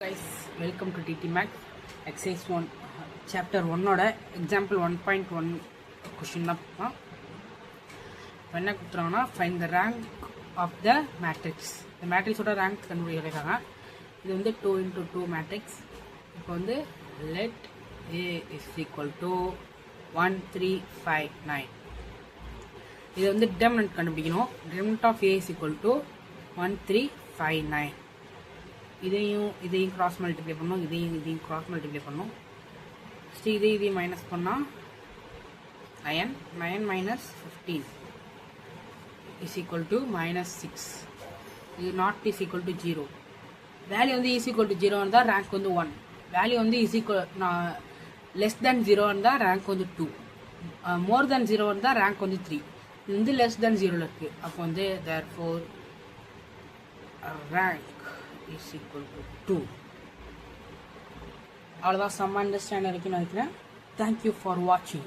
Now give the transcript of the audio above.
Guys, welcome to TT Max Exercise 1 Chapter 1 ஓட Example 1.1 question தான் பார்ப்போம். என்ன கொடுத்துறாங்கன்னா find the rank of the matrix. இந்த மேட்ரிக்ஸோட ரேங்க் கண்டுபிடிக்கிறாங்க. இது வந்து 2 into 2 மேட்ரிக்ஸ். இப்போ வந்து let A is equal to 1 3 5 9. இது வந்து டிட்டர்மினன்ட் கண்டுபிடிக்கணும். Determinant of A is equal to 1 3 5 9. இதையும் கிராஸ் மல்டிப்ளை பண்ணோம், இதையும் கிராஸ் மல்டிப்ளை பண்ணோம். ஃபஸ்ட்டு இதையும் மைனஸ் பண்ணால் 9 minus 15 is equal to -6. இது not is equal to 0. Value வந்து இஸ் ஈக்குவல் டு 0 இருந்தால் ரேங்க் வந்து 1. வேல்யூ வந்து இஸ் ஈக்குவல் லெஸ் தேன் 0 இருந்தால் ரேங்க் வந்து 2. மோர் தேன் 0 இருந்தால் ரேங்க் வந்து 3. இது வந்து லெஸ் தேன் 0 இருக்குது. அப்போ வந்து therefore rank is equal to 2. அவ்வளோதான். சம் அண்டர்ஸ்டாண்ட் இருக்குன்னு நினைக்கிறேன். தேங்க்யூ ஃபார் வாட்சிங்.